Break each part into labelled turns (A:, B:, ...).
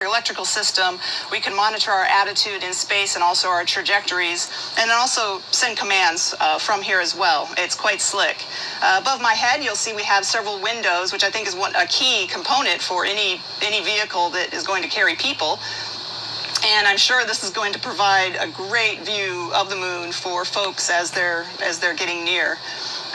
A: electrical system. We can monitor our attitude in space and also our trajectories, and then also send commands from here as well. It's quite slick. Above my head, you'll see we have several windows, which I think is a key component for any vehicle that is going to carry people. And I'm sure this is going to provide a great view of the moon for folks as they're getting near.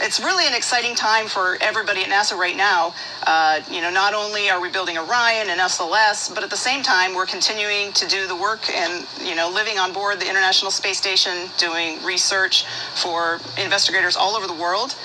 A: It's really an exciting time for everybody at NASA right now. Not only are we building Orion and SLS, but at the same time, we're continuing to do the work and, living on board the International Space Station, doing research for investigators all over the world.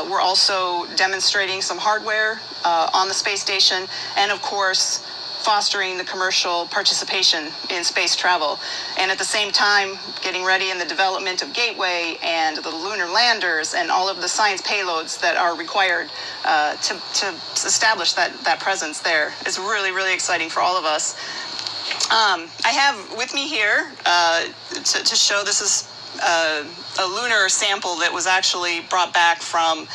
A: We're also demonstrating some hardware on the space station, and of course, fostering the commercial participation in space travel. And at the same time, getting ready in the development of Gateway and the lunar landers and all of the science payloads that are required to establish that presence there. It's really, really exciting for all of us. I have with me here to show, this is a lunar sample that was actually brought back from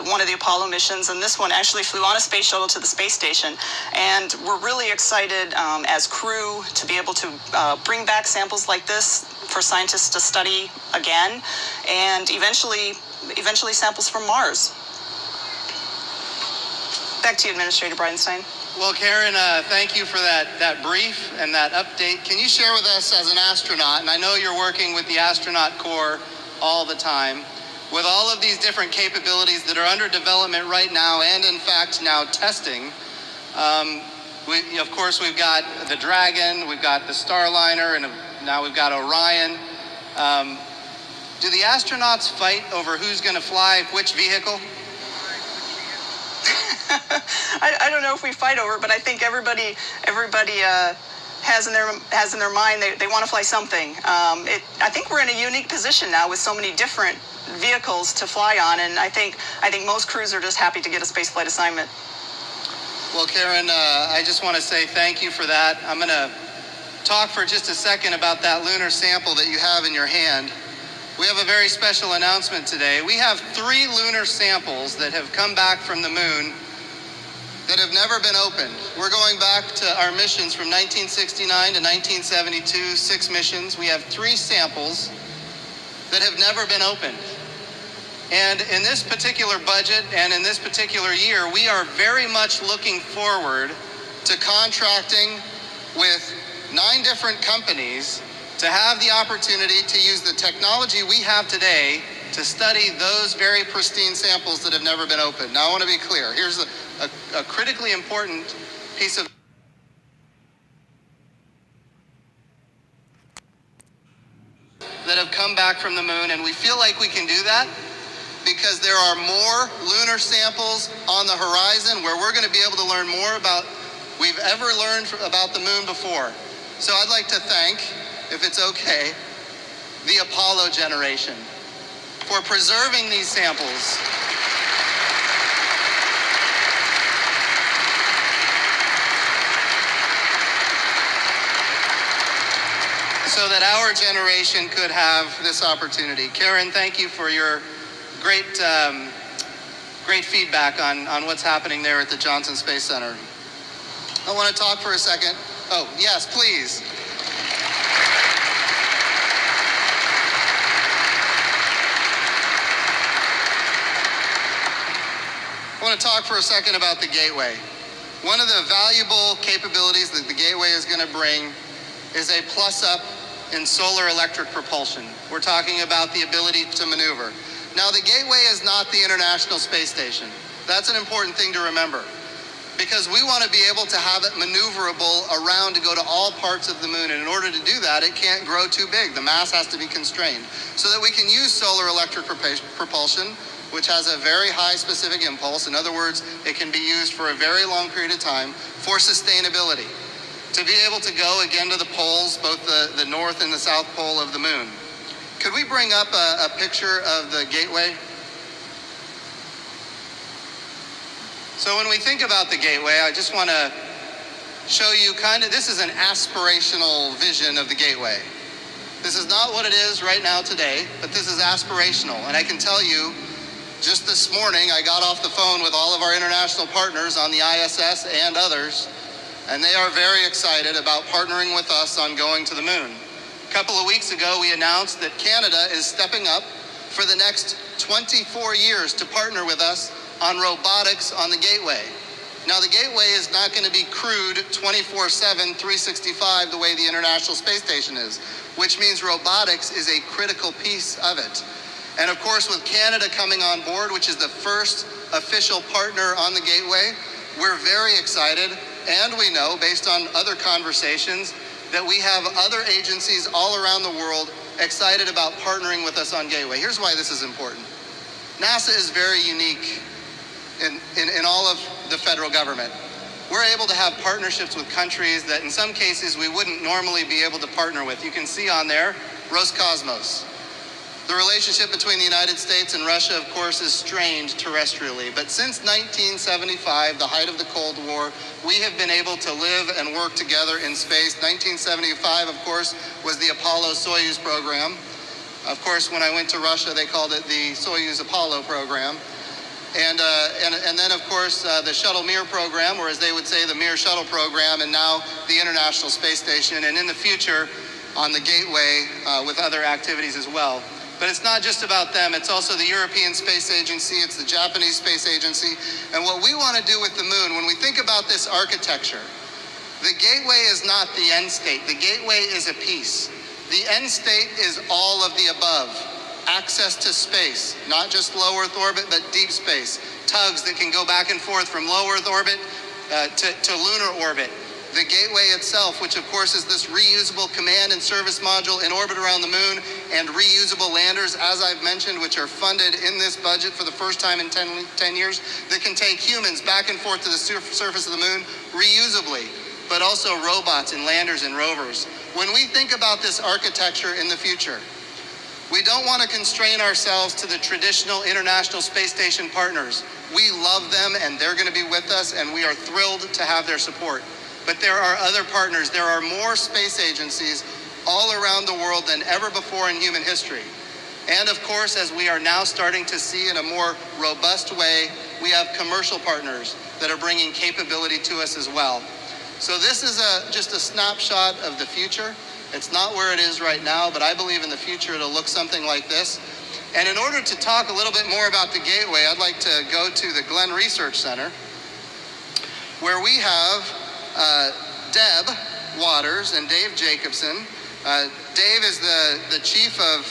A: one of the Apollo missions, and this one actually flew on a space shuttle to the space station. And we're really excited as crew to be able to bring back samples like this for scientists to study again, and eventually samples from Mars. Back to you, Administrator Bridenstine.
B: Well, Karen, thank you for that brief and that update. Can you share with us as an astronaut, and I know you're working with the astronaut corps all the time, with all of these different capabilities that are under development right now and in fact now testing. Of course, we've got the Dragon, we've got the Starliner, and now we've got Orion. Do the astronauts fight over who's going to fly which vehicle?
A: I don't know if we fight over it, but I think everybody has in their mind they want to fly something. I think we're in a unique position now with so many different vehicles to fly on, and I think most crews are just happy to get a spaceflight assignment.
B: Well, Karen, I just want to say thank you for that. I'm going to talk for just a second about that lunar sample that you have in your hand. We have a very special announcement today. We have 3 lunar samples that have come back from the moon that have never been opened. We're going back to our missions from 1969 to 1972, 6 missions. We have 3 samples that have never been opened. And in this particular budget and in this particular year, we are very much looking forward to contracting with 9 different companies to have the opportunity to use the technology we have today to study those very pristine samples that have never been opened. Now, I want to be clear. Here's a critically important piece of that have come back from the moon, and we feel like we can do that because there are more lunar samples on the horizon where we're going to be able to learn more about we've ever learned about the moon before. So I'd like to thank, if it's okay, the Apollo generation for preserving these samples. So that our generation could have this opportunity. Karen, thank you for your great feedback on what's happening there at the Johnson Space Center. I want to talk for a second. Oh, yes, please. I want to talk for a second about the Gateway. One of the valuable capabilities that the Gateway is going to bring is a plus-up in solar electric propulsion. We're talking about the ability to maneuver. Now, the Gateway is not the International Space Station. That's an important thing to remember, because we want to be able to have it maneuverable around to go to all parts of the moon. And in order to do that, it can't grow too big. The mass has to be constrained so that we can use solar electric propulsion, which has a very high specific impulse. In other words, it can be used for a very long period of time for sustainability, to be able to go again to the poles, both the north and the south pole of the moon. Could we bring up a picture of the Gateway? So when we think about the Gateway, I just want to show you this is an aspirational vision of the Gateway. This is not what it is right now today, but this is aspirational. And I can tell you, just this morning, I got off the phone with all of our international partners on the ISS and others, and they are very excited about partnering with us on going to the moon. A couple of weeks ago, we announced that Canada is stepping up for the next 24 years to partner with us on robotics on the Gateway. Now, the Gateway is not going to be crewed 24/7, 365 the way the International Space Station is, which means robotics is a critical piece of it. And of course, with Canada coming on board, which is the first official partner on the Gateway, we're very excited, and we know, based on other conversations, that we have other agencies all around the world excited about partnering with us on Gateway. Here's why this is important. NASA is very unique in all of the federal government. We're able to have partnerships with countries that in some cases we wouldn't normally be able to partner with. You can see on there, Roscosmos. The relationship between the United States and Russia, of course, is strained terrestrially. But since 1975, the height of the Cold War, we have been able to live and work together in space. 1975, of course, was the Apollo-Soyuz program. Of course, when I went to Russia, they called it the Soyuz-Apollo program. And then, of course, the Shuttle Mir program, or as they would say, the Mir Shuttle program, and now the International Space Station, and in the future, on the Gateway with other activities as well. But it's not just about them. It's also the European Space Agency. It's the Japanese Space Agency. And what we want to do with the moon, when we think about this architecture, the Gateway is not the end state. The Gateway is a piece. The end state is all of the above. Access to space, not just low Earth orbit, but deep space. Tugs that can go back and forth from low Earth orbit to lunar orbit. The Gateway itself, which of course is this reusable command and service module in orbit around the moon, and reusable landers, as I've mentioned, which are funded in this budget for the first time in 10 years, that can take humans back and forth to the surface of the moon reusably, but also robots and landers and rovers. When we think about this architecture in the future, we don't want to constrain ourselves to the traditional International Space Station partners. We love them and they're going to be with us, and we are thrilled to have their support. But there are other partners. There are more space agencies all around the world than ever before in human history. And of course, as we are now starting to see in a more robust way, we have commercial partners that are bringing capability to us as well. So this is just a snapshot of the future. It's not where it is right now, but I believe in the future it'll look something like this. And in order to talk a little bit more about the Gateway, I'd like to go to the Glenn Research Center, where we have Deb Waters and Dave Jacobson. Dave is the chief of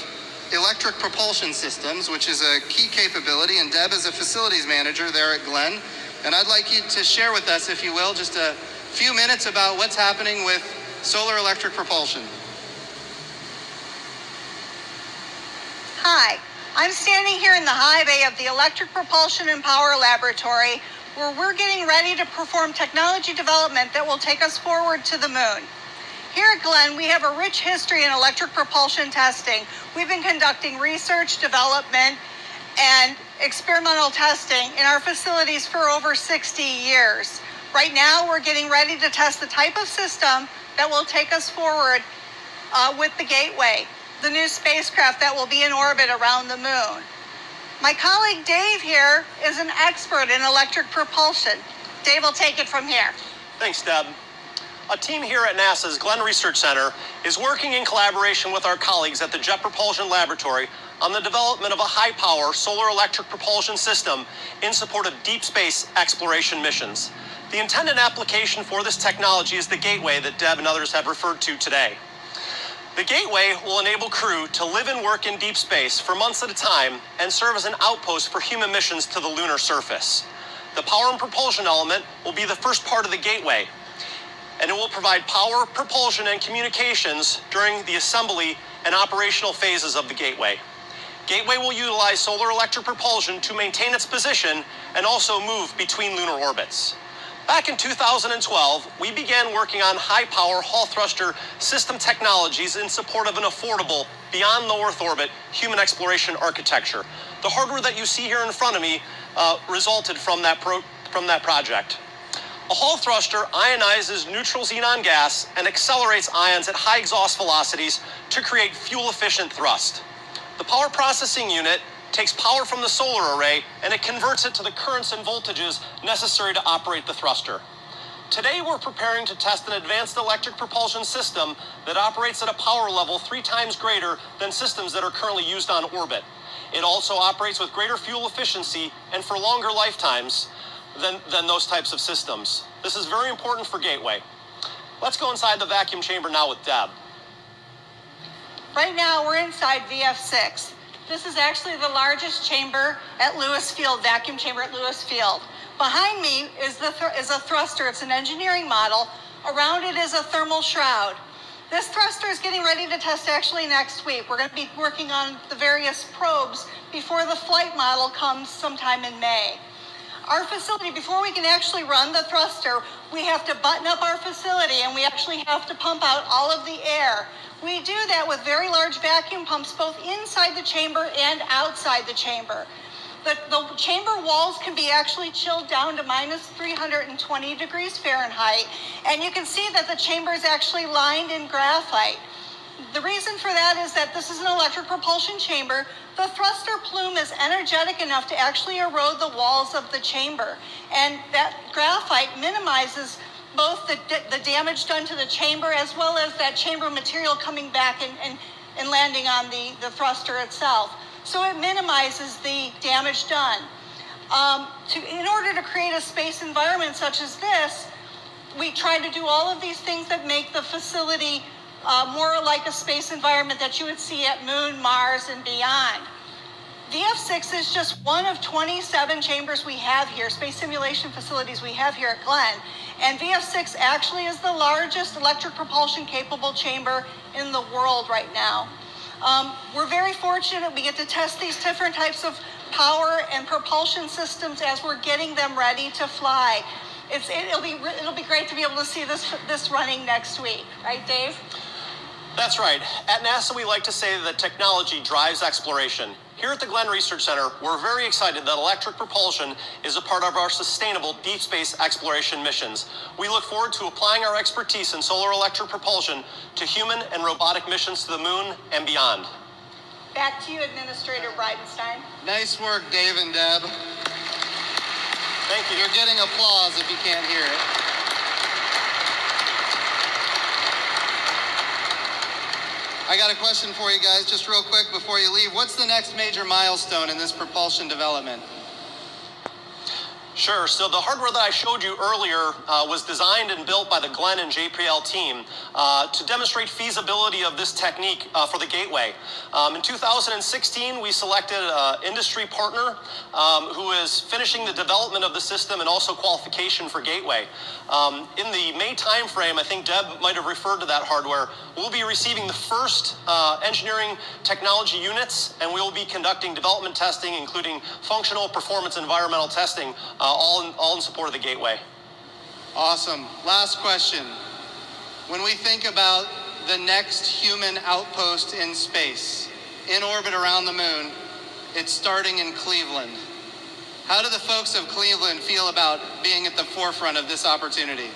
B: electric propulsion systems, which is a key capability, and Deb is a facilities manager there at Glenn. And I'd like you to share with us, if you will, just a few minutes about what's happening with solar electric propulsion.
C: Hi, I'm standing here in the high bay of the Electric Propulsion and Power Laboratory, where we're getting ready to perform technology development that will take us forward to the moon. Here at Glenn, we have a rich history in electric propulsion testing. We've been conducting research, development, and experimental testing in our facilities for over 60 years. Right now, we're getting ready to test the type of system that will take us forward with the Gateway, the new spacecraft that will be in orbit around the moon. My colleague Dave here is an expert in electric propulsion. Dave will take it from here.
D: Thanks, Deb. A team here at NASA's Glenn Research Center is working in collaboration with our colleagues at the Jet Propulsion Laboratory on the development of a high-power solar electric propulsion system in support of deep space exploration missions. The intended application for this technology is the Gateway that Deb and others have referred to today. The Gateway will enable crew to live and work in deep space for months at a time and serve as an outpost for human missions to the lunar surface. The power and propulsion element will be the first part of the Gateway, and it will provide power, propulsion, and communications during the assembly and operational phases of the Gateway. Gateway will utilize solar electric propulsion to maintain its position and also move between lunar orbits. Back in 2012, we began working on high-power Hall thruster system technologies in support of an affordable, beyond low Earth orbit, human exploration architecture. The hardware that you see here in front of me resulted from that project. A Hall thruster ionizes neutral xenon gas and accelerates ions at high exhaust velocities to create fuel-efficient thrust. The power processing unit takes power from the solar array and it converts it to the currents and voltages necessary to operate the thruster. Today we're preparing to test an advanced electric propulsion system that operates at a power level 3 times greater than systems that are currently used on orbit. It also operates with greater fuel efficiency and for longer lifetimes than those types of systems. This is very important for Gateway. Let's go inside the vacuum chamber now with Deb.
C: Right now we're inside VF6. This is actually the largest chamber at Lewis Field, vacuum chamber at Lewis Field. Behind me is a thruster. It's an engineering model. Around it is a thermal shroud. This thruster is getting ready to test actually next week. We're going to be working on the various probes before the flight model comes sometime in May. Our facility, before we can actually run the thruster, we have to button up our facility and we actually have to pump out all of the air. We do that with very large vacuum pumps both inside the chamber and outside the chamber. The chamber walls can be actually chilled down to minus 320 degrees Fahrenheit, and you can see that the chamber is actually lined in graphite. The reason for that is that this is an electric propulsion chamber. The thruster plume is energetic enough to actually erode the walls of the chamber, and that graphite minimizes both the damage done to the chamber as well as that chamber material coming back and landing on the thruster itself. So it minimizes the damage done. In order to create a space environment such as this, we try to do all of these things that make the facility more like a space environment that you would see at Moon, Mars, and beyond. VF6 is just one of 27 chambers we have here, space simulation facilities we have here at Glenn. And VF6 actually is the largest electric propulsion capable chamber in the world right now. We're very fortunate we get to test these different types of power and propulsion systems as we're getting them ready to fly. It'll be great to be able to see this running next week, right, Dave?
D: That's right. At NASA, we like to say that technology drives exploration. Here at the Glenn Research Center, we're very excited that electric propulsion is a part of our sustainable deep space exploration missions. We look forward to applying our expertise in solar electric propulsion to human and robotic missions to the moon and beyond.
C: Back to you, Administrator Bridenstine.
B: Nice work, Dave and Deb.
D: Thank you.
B: You're getting applause if you can't hear it. I got a question for you guys, just real quick before you leave. What's the next major milestone in this propulsion development?
D: Sure. So the hardware that I showed you earlier was designed and built by the Glenn and JPL team to demonstrate feasibility of this technique for the Gateway. In 2016, we selected an industry partner who is finishing the development of the system and also qualification for Gateway. In the May timeframe, I think Deb might have referred to that hardware, we'll be receiving the first engineering technology units, and we will be conducting development testing, including functional, performance, environmental testing, all in support of the Gateway.
B: Awesome. Last question. When we think about the next human outpost in space, in orbit around the moon, it's starting in Cleveland. How do the folks of Cleveland feel about being at the forefront of this opportunity?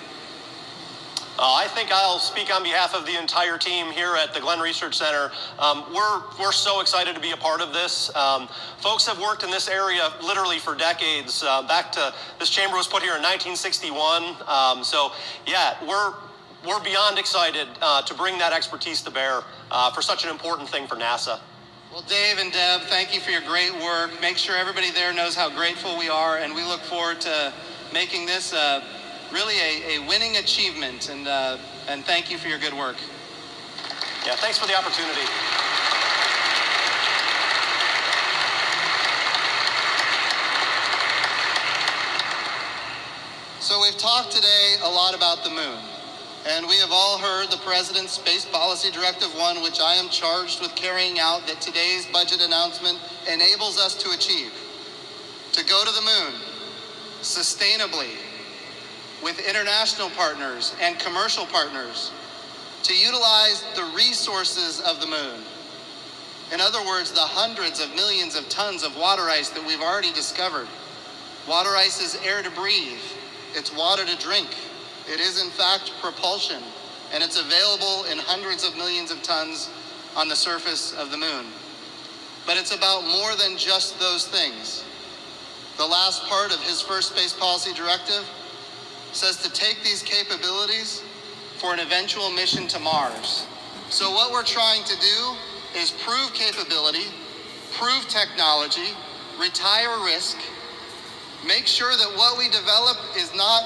D: I think I'll speak on behalf of the entire team here at the Glenn Research Center. We're so excited to be a part of this. Folks have worked in this area literally for decades. Back to this chamber was put here in 1961. So yeah, we're beyond excited to bring that expertise to bear for such an important thing for NASA.
B: Well, Dave and Deb, thank you for your great work. Make sure everybody there knows how grateful we are, and we look forward to making this really a winning achievement, and thank you for your good work.
D: Yeah, thanks for the opportunity.
B: So we've talked today a lot about the moon, and we have all heard the President's Space Policy Directive 1, which I am charged with carrying out, that today's budget announcement enables us to achieve. To go to the moon sustainably, with international partners and commercial partners, to utilize the resources of the moon. In other words, the hundreds of millions of tons of water ice that we've already discovered. Water ice is air to breathe. It's water to drink. It is in fact propulsion, and it's available in hundreds of millions of tons on the surface of the moon. But it's about more than just those things. The last part of his first space policy directive says to take these capabilities for an eventual mission to Mars. So what we're trying to do is prove capability, prove technology, retire risk, make sure that what we develop is not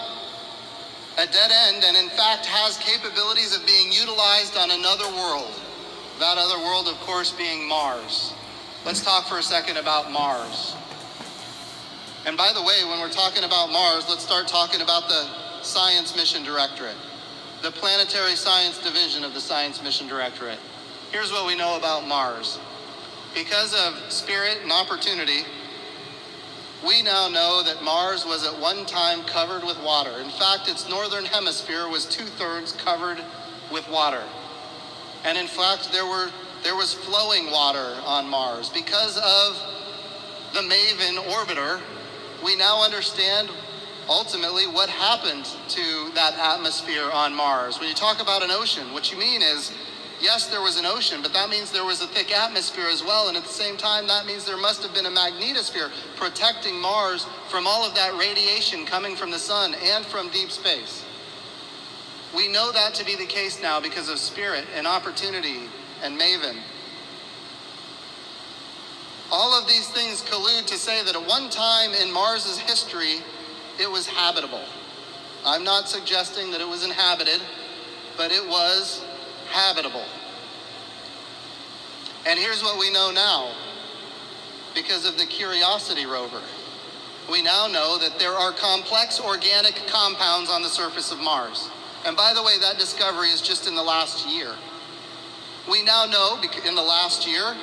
B: a dead end and in fact has capabilities of being utilized on another world. That other world, of course, being Mars. Let's talk for a second about Mars. And by the way, when we're talking about Mars, let's start talking about the Science Mission Directorate, the Planetary Science Division of the Science Mission Directorate. Here's what we know about Mars. Because of spirit and opportunity, we now know that Mars was at one time covered with water. In fact, its northern hemisphere was 2/3 covered with water. And in fact, there was flowing water on Mars. Because of the MAVEN orbiter, we now understand ultimately what happened to that atmosphere on Mars. When you talk about an ocean, what you mean is, yes, there was an ocean, but that means there was a thick atmosphere as well. And at the same time, that means there must have been a magnetosphere protecting Mars from all of that radiation coming from the sun and from deep space. We know that to be the case now because of spirit and opportunity and MAVEN. All of these things collude to say that at one time in Mars's history, it was habitable. I'm not suggesting that it was inhabited, but it was habitable. And here's what we know now, because of the Curiosity rover. We now know that there are complex organic compounds on the surface of Mars. And by the way, that discovery is just in the last year. We now know in the last year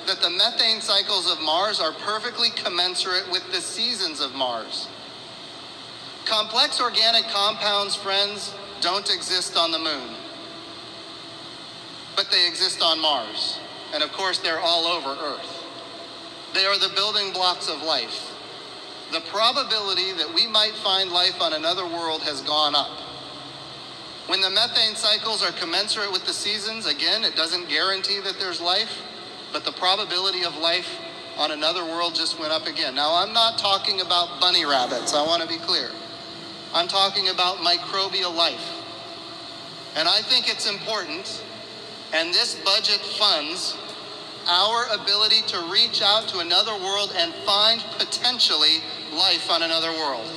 B: that the methane cycles of Mars are perfectly commensurate with the seasons of Mars. Complex organic compounds, friends, don't exist on the moon, but they exist on Mars. And of course, they're all over Earth. They are the building blocks of life. The probability that we might find life on another world has gone up. When the methane cycles are commensurate with the seasons, again, it doesn't guarantee that there's life, but the probability of life on another world just went up again. Now, I'm not talking about bunny rabbits, I want to be clear. I'm talking about microbial life. And I think it's important, and this budget funds our ability to reach out to another world and find potentially life on another world.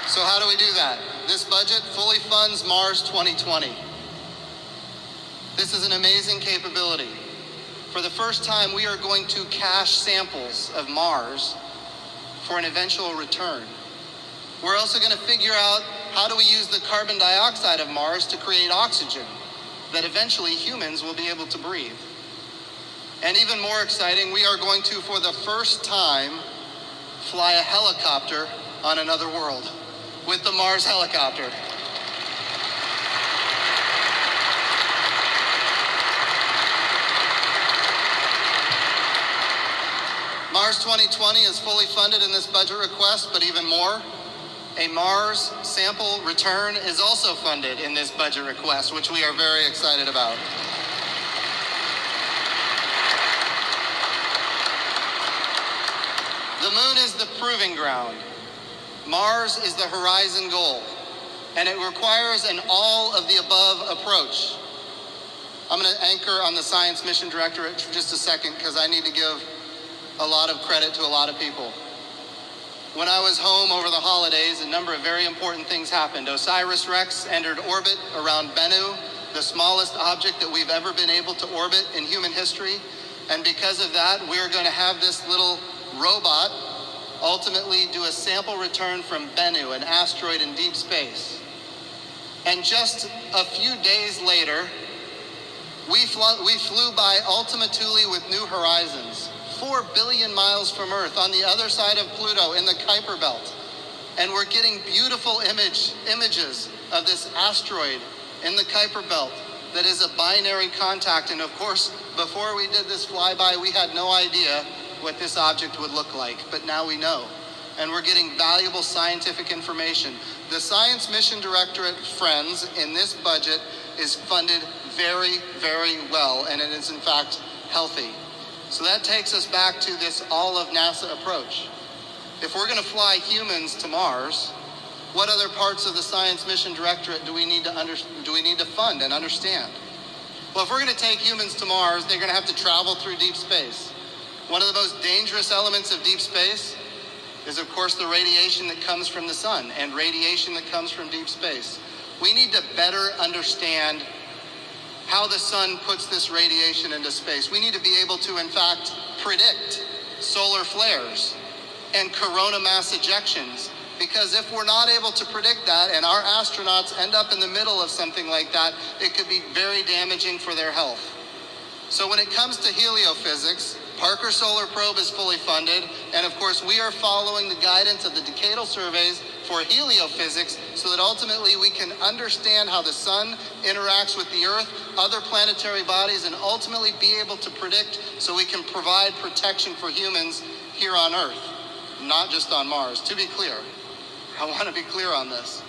B: So how do we do that? This budget fully funds Mars 2020. This is an amazing capability. For the first time, we are going to cache samples of Mars for an eventual return. We're also going to figure out how do we use the carbon dioxide of Mars to create oxygen that eventually humans will be able to breathe. And even more exciting, we are going to, for the first time, fly a helicopter on another world with the Mars helicopter. Mars 2020 is fully funded in this budget request, but even more, a Mars sample return is also funded in this budget request, which we are very excited about. The moon is the proving ground. Mars is the horizon goal, and it requires an all-of-the-above approach. I'm going to anchor on the Science Mission Directorate for just a second because I need to give a lot of credit to a lot of people. When I was home over the holidays, a number of very important things happened. OSIRIS-REx entered orbit around Bennu, the smallest object that we've ever been able to orbit in human history. And because of that, we're going to have this little robot ultimately do a sample return from Bennu, an asteroid in deep space. And just a few days later, we flew by Ultima Thule with New Horizons, 4 billion miles from Earth on the other side of Pluto in the Kuiper Belt. And we're getting beautiful images of this asteroid in the Kuiper Belt that is a binary contact. And of course, before we did this flyby, we had no idea what this object would look like, but now we know. And we're getting valuable scientific information. The Science Mission Directorate, friends, in this budget is funded very, very well, and it is in fact healthy. So that takes us back to this all of NASA approach. If we're going to fly humans to Mars, what other parts of the Science Mission Directorate do we need to fund and understand? Well, if we're going to take humans to Mars, they're going to have to travel through deep space. One of the most dangerous elements of deep space is, of course, the radiation that comes from the sun and radiation that comes from deep space. We need to better understand how the sun puts this radiation into space. We need to be able to, in fact, predict solar flares and corona mass ejections, because if we're not able to predict that and our astronauts end up in the middle of something like that, it could be very damaging for their health. So when it comes to heliophysics, Parker Solar Probe is fully funded, and of course we are following the guidance of the decadal surveys for heliophysics so that ultimately we can understand how the sun interacts with the Earth, other planetary bodies, and ultimately be able to predict so we can provide protection for humans here on Earth, not just on Mars. To be clear, I want to be clear on this.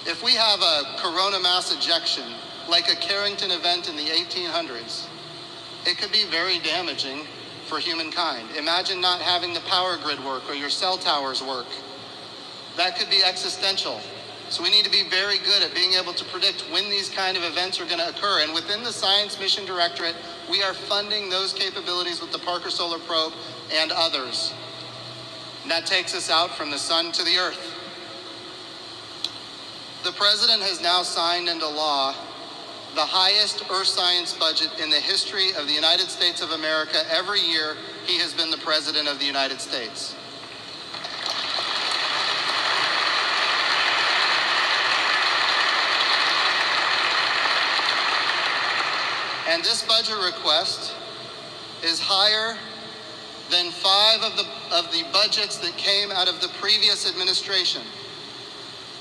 B: If we have a corona mass ejection, like a Carrington event in the 1800s, it could be very damaging for humankind. Imagine not having the power grid work or your cell towers work. That could be existential. So we need to be very good at being able to predict when these kind of events are going to occur. And within the Science Mission Directorate, we are funding those capabilities with the Parker Solar Probe and others. And that takes us out from the sun to the Earth. The President has now signed into law the highest earth science budget in the history of the United States of America. Every year he has been the President of the United States. And this budget request is higher than 5 of the budgets that came out of the previous administration.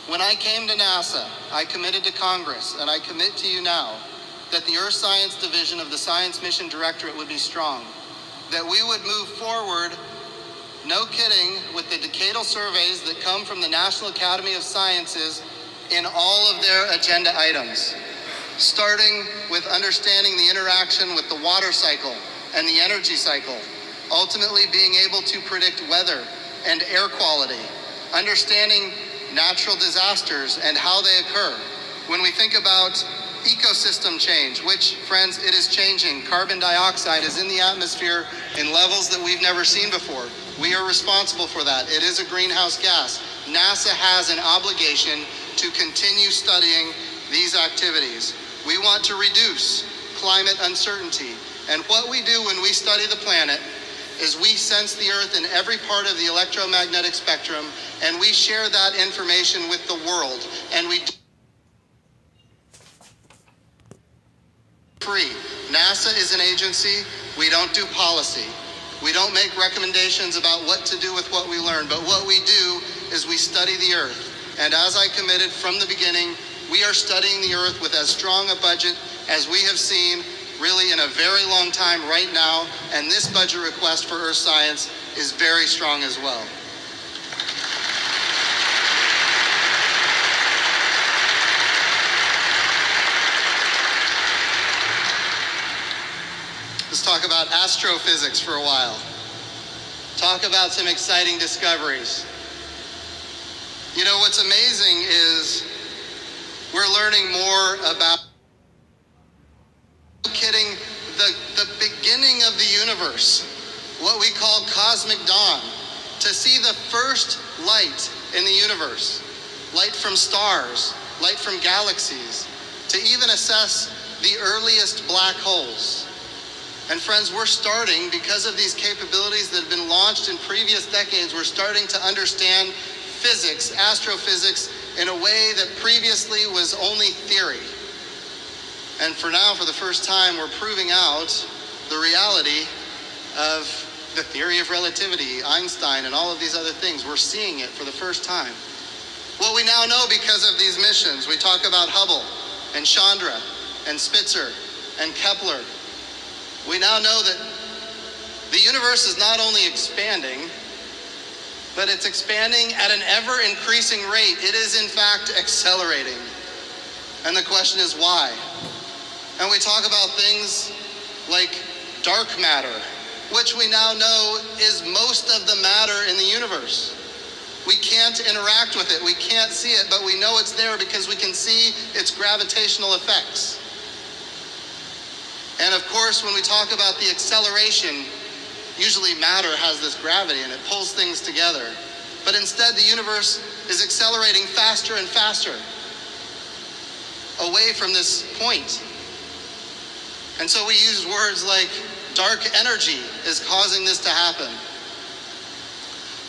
B: When I came to NASA, I committed to Congress, and I commit to you now, that the Earth Science Division of the Science Mission Directorate would be strong, that we would move forward, no kidding, with the decadal surveys that come from the National Academy of Sciences in all of their agenda items, starting with understanding the interaction with the water cycle and the energy cycle, ultimately being able to predict weather and air quality, understanding natural disasters and how they occur. When we think about ecosystem change, which, friends, it is changing. Carbon dioxide is in the atmosphere in levels that we've never seen before. We are responsible for that. It is a greenhouse gas. NASA has an obligation to continue studying these activities. We want to reduce climate uncertainty. And what we do when we study the planet is we sense the Earth in every part of the electromagnetic spectrum, and we share that information with the world. And we do free. NASA is an agency. We don't do policy. We don't make recommendations about what to do with what we learn, but what we do is we study the Earth. And as I committed from the beginning, we are studying the Earth with as strong a budget as we have seen really in a very long time right now, and this budget request for Earth Science is very strong as well. Let's talk about astrophysics for a while. Talk about some exciting discoveries. You know, what's amazing is we're learning more about the beginning of the universe, what we call cosmic dawn, to see the first light in the universe, light from stars, light from galaxies, to even assess the earliest black holes. And friends, we're starting, because of these capabilities that have been launched in previous decades, we're starting to understand physics, astrophysics, in a way that previously was only theory. And for now, for the first time, we're proving out the reality of the theory of relativity, Einstein, and all of these other things. We're seeing it for the first time. What we now know because of these missions, we talk about Hubble and Chandra and Spitzer and Kepler. We now know that the universe is not only expanding, but it's expanding at an ever-increasing rate. It is, in fact, accelerating. And the question is why? And we talk about things like dark matter, which we now know is most of the matter in the universe. We can't interact with it, we can't see it, but we know it's there because we can see its gravitational effects. And of course, when we talk about the acceleration, usually matter has this gravity and it pulls things together. But instead, the universe is accelerating faster and faster away from this point. And so we use words like dark energy is causing this to happen.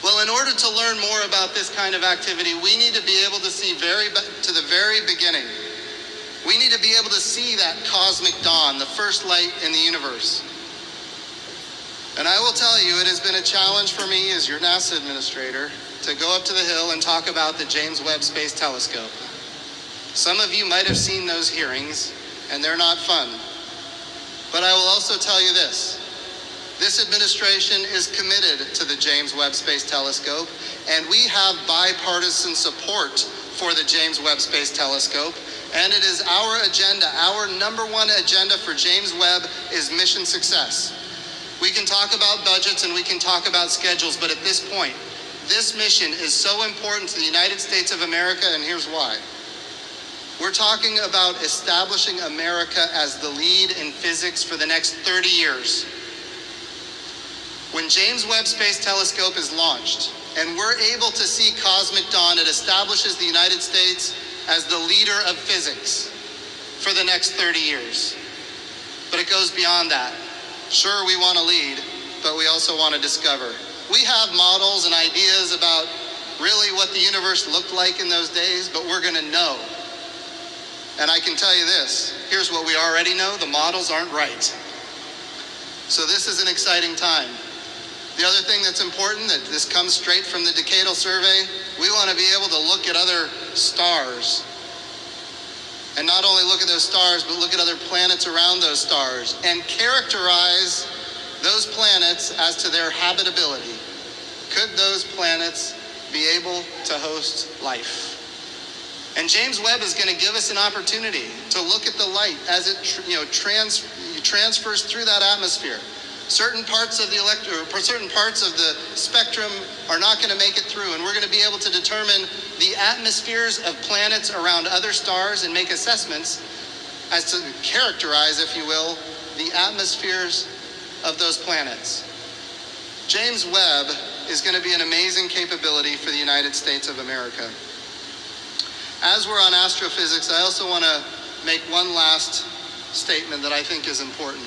B: Well, in order to learn more about this kind of activity, we need to be able to see to the very beginning. We need to be able to see that cosmic dawn, the first light in the universe. And I will tell you, it has been a challenge for me as your NASA administrator to go up to the Hill and talk about the James Webb Space Telescope. Some of you might have seen those hearings, and they're not fun. But I will also tell you this. This administration is committed to the James Webb Space Telescope, and we have bipartisan support for the James Webb Space Telescope, and it is our agenda, our number one agenda for James Webb is mission success. We can talk about budgets and we can talk about schedules, but at this point, this mission is so important to the United States of America, and here's why. We're talking about establishing America as the lead in physics for the next 30 years. When James Webb Space Telescope is launched and we're able to see cosmic dawn, it establishes the United States as the leader of physics for the next 30 years. But it goes beyond that. Sure, we want to lead, but we also want to discover. We have models and ideas about really what the universe looked like in those days, but we're going to know. And I can tell you this, here's what we already know, the models aren't right. So this is an exciting time. The other thing that's important, that this comes straight from the Decadal Survey, we want to be able to look at other stars. And not only look at those stars, but look at other planets around those stars and characterize those planets as to their habitability. Could those planets be able to host life? And James Webb is going to give us an opportunity to look at the light as it transfers through that atmosphere. Certain parts of the spectrum are not going to make it through, and we're going to be able to determine the atmospheres of planets around other stars and make assessments as to characterize, if you will, the atmospheres of those planets. James Webb is going to be an amazing capability for the United States of America. As we're on astrophysics, I also want to make one last statement that I think is important.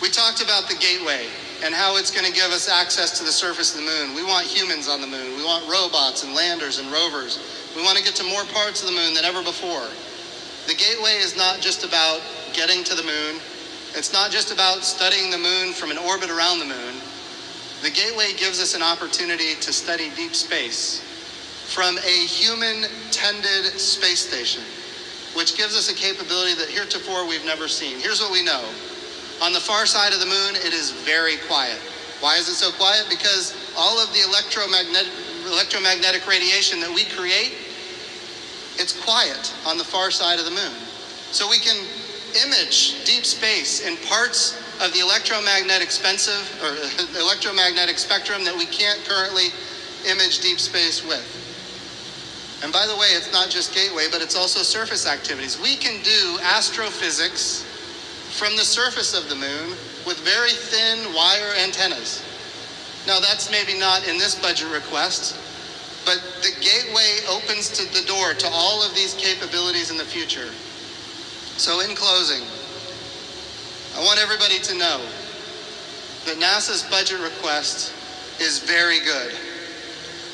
B: We talked about the gateway and how it's going to give us access to the surface of the moon. We want humans on the moon. We want robots and landers and rovers. We want to get to more parts of the moon than ever before. The gateway is not just about getting to the moon. It's not just about studying the moon from an orbit around the moon. The gateway gives us an opportunity to study deep space from a human-tended space station, which gives us a capability that heretofore we've never seen. Here's what we know. On the far side of the moon, it is very quiet. Why is it so quiet? Because all of the electromagnetic radiation that we create, it's quiet on the far side of the moon. So we can image deep space in parts of the electromagnetic spectrum that we can't currently image deep space with. And by the way, it's not just gateway, but it's also surface activities. We can do astrophysics from the surface of the moon with very thin wire antennas. Now that's maybe not in this budget request, but the gateway opens the door to all of these capabilities in the future. So in closing, I want everybody to know that NASA's budget request is very good.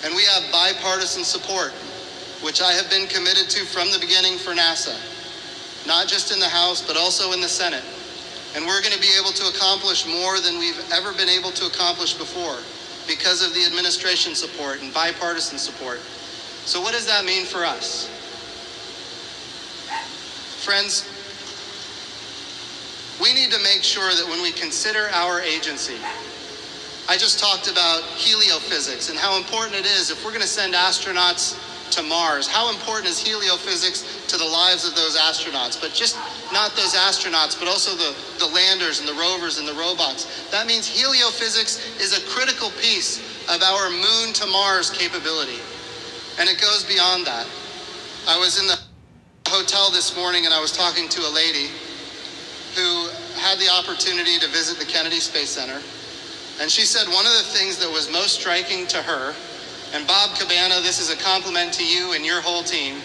B: And we have bipartisan support, which I have been committed to from the beginning for NASA. Not just in the House, but also in the Senate. And we're going to be able to accomplish more than we've ever been able to accomplish before because of the administration support and bipartisan support. So what does that mean for us? Friends, we need to make sure that when we consider our agency, I just talked about heliophysics and how important it is if we're going to send astronauts to Mars? How important is heliophysics to the lives of those astronauts? But just not those astronauts, but also the landers and the rovers and the robots. That means heliophysics is a critical piece of our moon to Mars capability. And it goes beyond that. I was in the hotel this morning and I was talking to a lady who had the opportunity to visit the Kennedy Space Center. And she said one of the things that was most striking to her, and Bob Cabana, this is a compliment to you and your whole team,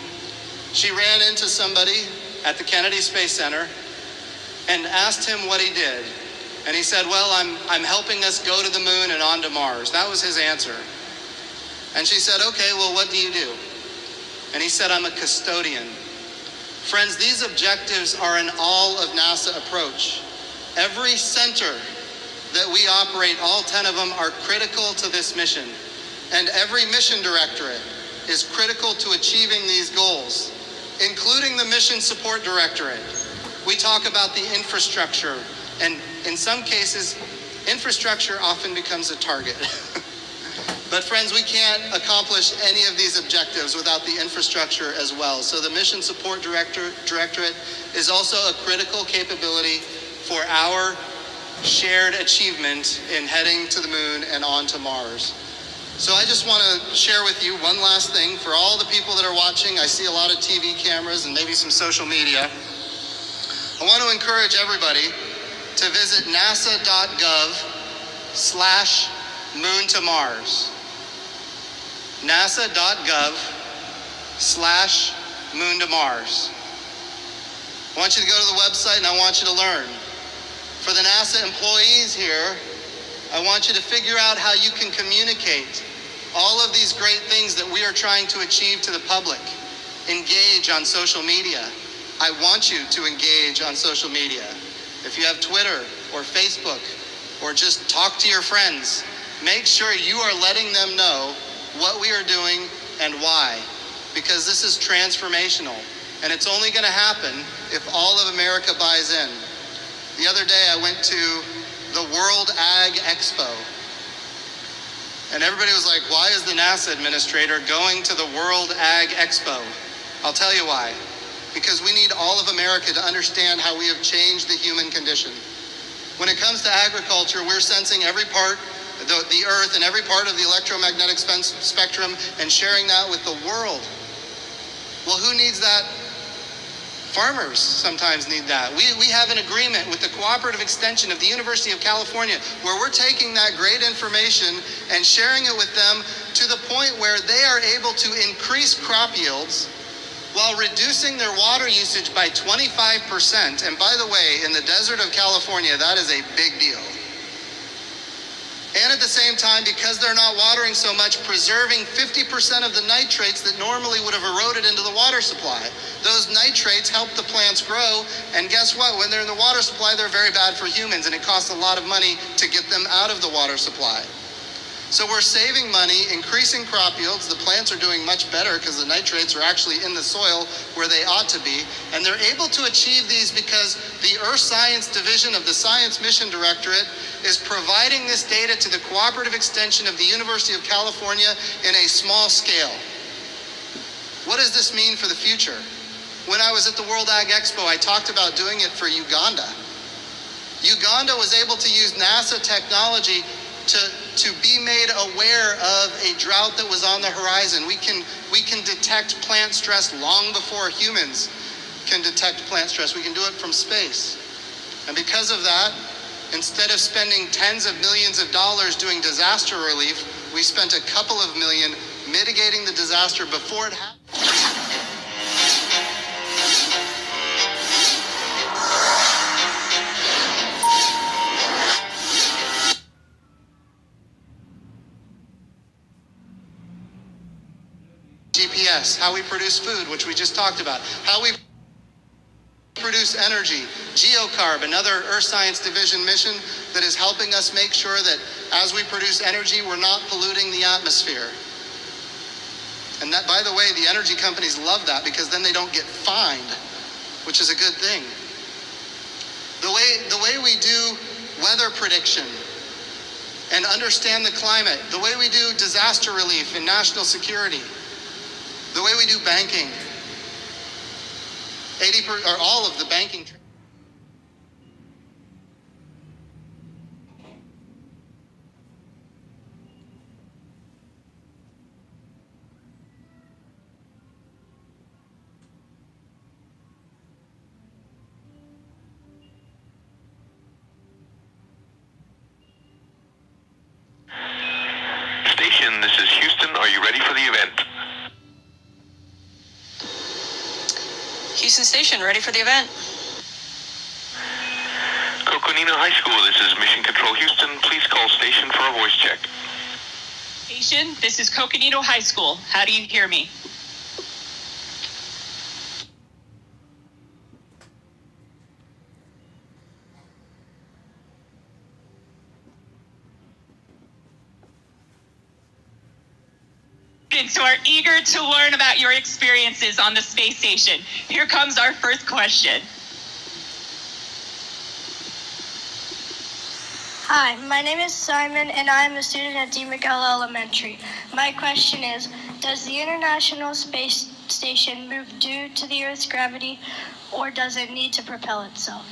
B: she ran into somebody at the Kennedy Space Center and asked him what he did. And he said, well, I'm helping us go to the moon and on to Mars. That was his answer. And she said, okay, well, what do you do? And he said, I'm a custodian. Friends, these objectives are an all of NASA approach. Every center that we operate, all 10 of them, are critical to this mission. And every mission directorate is critical to achieving these goals, including the Mission Support Directorate. We talk about the infrastructure, and in some cases, infrastructure often becomes a target. But friends, we can't accomplish any of these objectives without the infrastructure as well. So the Mission Support Directorate is also a critical capability for our shared achievement in heading to the moon and on to Mars. So I just want to share with you one last thing. For all the people that are watching, I see a lot of TV cameras and maybe some social media. I want to encourage everybody to visit nasa.gov/moon to Mars. nasa.gov/moon to Mars. I want you to go to the website and I want you to learn. For the NASA employees here, I want you to figure out how you can communicate all of these great things that we are trying to achieve to the public. Engage on social media. I want you to engage on social media. If you have Twitter or Facebook, or just talk to your friends, make sure you are letting them know what we are doing and why, because this is transformational, and it's only going to happen if all of America buys in. The other day I went to the World Ag Expo, and everybody was like, why is the NASA administrator going to the World Ag Expo? I'll tell you why. Because we need all of America to understand how we have changed the human condition. When it comes to agriculture, we're sensing every part, the earth and every part of the electromagnetic spectrum and sharing that with the world. Well, who needs that? Farmers sometimes need that. We have an agreement with the Cooperative Extension of the University of California where we're taking that great information and sharing it with them to the point where they are able to increase crop yields while reducing their water usage by 25%. And by the way, in the desert of California, that is a big deal. And at the same time, because they're not watering so much, preserving 50% of the nitrates that normally would have eroded into the water supply. Those nitrates help the plants grow, and guess what? When they're in the water supply, they're very bad for humans, and it costs a lot of money to get them out of the water supply. So we're saving money, increasing crop yields. The plants are doing much better because the nitrates are actually in the soil where they ought to be. And they're able to achieve these because the Earth Science Division of the Science Mission Directorate is providing this data to the Cooperative Extension of the University of California in a small scale. What does this mean for the future? When I was at the World Ag Expo, I talked about doing it for Uganda. Uganda was able to use NASA technology to be made aware of a drought that was on the horizon. We can detect plant stress long before humans can detect plant stress. We can do it from space. And because of that, instead of spending tens of millions of dollars doing disaster relief, we spent a couple of million mitigating the disaster before it happened. GPS, how we produce food, which we just talked about, how we produce energy, Geocarb, another Earth Science Division mission that is helping us make sure that as we produce energy, we're not polluting the atmosphere. And that, by the way, the energy companies love that because then they don't get fined, which is a good thing. The way we do weather prediction and understand the climate, the way we do disaster relief and national security, The way we do banking, all of the banking.
E: Station, this is Houston. Are you ready for the event?
A: Houston Station, ready for the event.
E: Coconino High School, this is Mission Control Houston. Please call station for a voice check.
A: Station, this is Coconino High School. How do you hear me? Students who are eager to learn about your experiences on the space station. Here comes our first question.
F: Hi, my name is Simon and I am a student at D. McGill Elementary. My question is, does the International Space Station move due to the Earth's gravity or does it need to propel itself?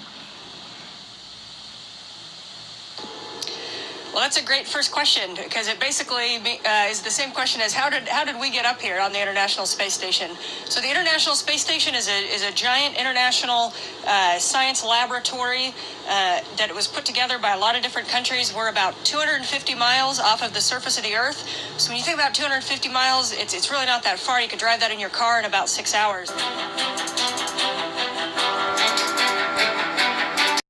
G: Well, that's a great first question because it basically is the same question as how did we get up here on the International Space Station? So the International Space Station is a giant international science laboratory that was put together by a lot of different countries. We're about 250 miles off of the surface of the Earth. So when you think about 250 miles, it's really not that far. You could drive that in your car in about 6 hours.